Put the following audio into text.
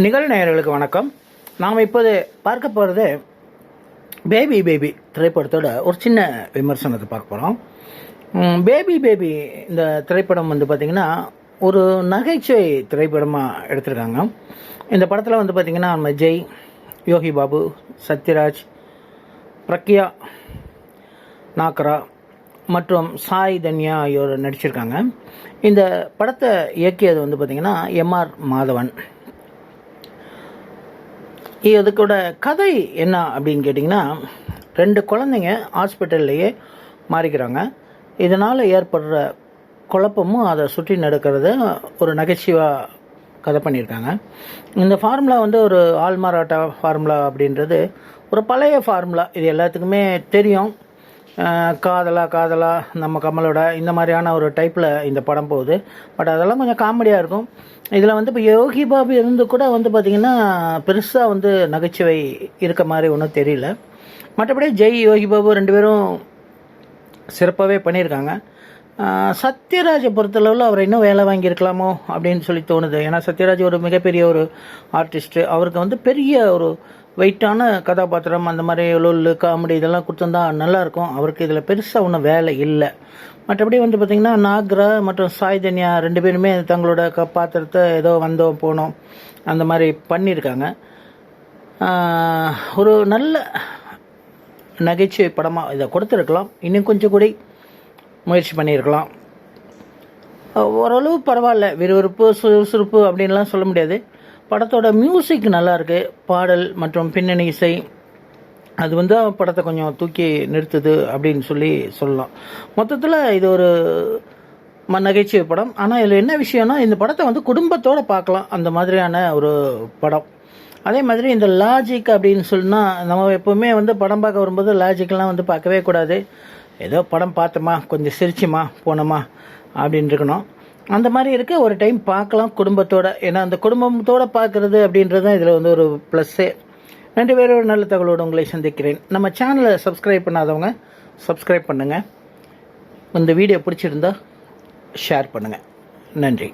நிகழ்நேயர்களுக்கு வணக்கம். நாம் இப்போது பார்க்க போகிறது பேபி பேபி திரைப்படத்தோட ஒரு சின்ன விமர்சனத்தை பார்க்க போகிறோம். பேபி பேபி இந்த திரைப்படம் பார்த்திங்கன்னா ஒரு நகைச்சுவை திரைப்படமாக எடுத்திருக்காங்க. இந்த படத்தில் பார்த்திங்கன்னா நம்ம ஜெய், யோகி பாபு, சத்யராஜ், பிரக்யா நாக்ரா மற்றும் சாய் தன்யா ஆகியோர் நடிச்சிருக்காங்க. இந்த படத்தை இயக்கியது பார்த்திங்கன்னா எம்ஆர் மாதவன். இதுக்கூட கதை என்ன அப்படின்னு கேட்டிங்கன்னா, 2 குழந்தைங்க ஹாஸ்பிட்டல்லையே மாறிக்கிறாங்க. இதனால் ஏற்படுற குழப்பமும் அதை சுற்றி நடக்கிறது ஒரு நகைச்சுவாக கதை பண்ணியிருக்காங்க. இந்த ஃபார்முலா ஒரு ஆள்மாறாட்ட ஃபார்முலா அப்படின்றது ஒரு பழைய ஃபார்முலா. இது எல்லாத்துக்குமே தெரியும். காதலா நம்ம கமலோட இந்த மாதிரியான ஒரு டைப்பில் இந்த படம் போகுது. பட் அதெல்லாம் கொஞ்சம் காமெடியாக இருக்கும். இதில் இப்போ யோகி பாபு இருந்து கூட பார்த்திங்கன்னா பெருசாக நகைச்சுவை இருக்க மாதிரி ஒன்றும் தெரியல. மற்றபடி ஜெய், யோகி பாபு 2 பேரும் சிறப்பாகவே பண்ணியிருக்காங்க. சத்யராஜை பொறுத்தளவில் அவர் இன்னும் வேலை வாங்கியிருக்கலாமோ அப்படின்னு சொல்லி தோணுது. ஏன்னா சத்யராஜ் ஒரு மிகப்பெரிய ஒரு ஆர்டிஸ்ட்டு. அவருக்கு பெரிய ஒரு வெயிட்டான கதாபாத்திரம், அந்த மாதிரி லொல்லு காமெடி இதெல்லாம் கொடுத்துருந்தா நல்லாயிருக்கும். அவருக்கு இதில் பெருசாக ஒன்றும் வேலை இல்லை. மற்றபடி பார்த்திங்கன்னா நாக்ரா மற்றும் சாய் தன்யா 2 பேருமே தங்களோட பாத்திரத்தை ஏதோ வந்தோம் போனோம் அந்த மாதிரி பண்ணியிருக்காங்க. ஒரு நல்ல நகைச்சுவை படமாக இதை கொடுத்துருக்கலாம். இன்னும் கொஞ்சம் கூட முயற்சி பண்ணியிருக்கலாம். ஓரளவு பரவாயில்ல. விறுவிறுப்பு சுறுசுறுப்பு அப்படின்லாம் சொல்ல முடியாது. படத்தோட மியூசிக் நல்லாயிருக்கு. பாடல் மற்றும் பின்னணி இசை அது படத்தை கொஞ்சம் தூக்கி நிறுத்துது அப்படின்னு சொல்லலாம். மொத்தத்தில் இது ஒரு நகைச்சுவை படம். ஆனால் இதில் என்ன விஷயம்னா, இந்த படத்தை குடும்பத்தோடு பார்க்கலாம். அந்த மாதிரியான ஒரு படம். அதே மாதிரி இந்த லாஜிக் அப்படின்னு சொன்னால், நம்ம எப்போவுமே படம் பார்க்க வரும்போது லாஜிக்கெலாம் பார்க்கவே கூடாது. ஏதோ படம் பார்த்தோமா, கொஞ்சம் சிரிச்சுமா போனோமா அப்படின்னு இருக்கணும். அந்த மாதிரி இருக்க ஒரு டைம் பார்க்கலாம் குடும்பத்தோடு. ஏன்னா அந்த குடும்பத்தோடு பார்க்குறது அப்படின்றது தான் இதில் ஒரு ப்ளஸ்ஸே. 2 பேரும் ஒரு நல்ல தகவலோடு உங்களை சந்திக்கிறேன். நம்ம சேனலை சப்ஸ்கிரைப் பண்ணாதவங்க சப்ஸ்கிரைப் பண்ணுங்கள். இந்த வீடியோ பிடிச்சிருந்தா ஷேர் பண்ணுங்கள். நன்றி.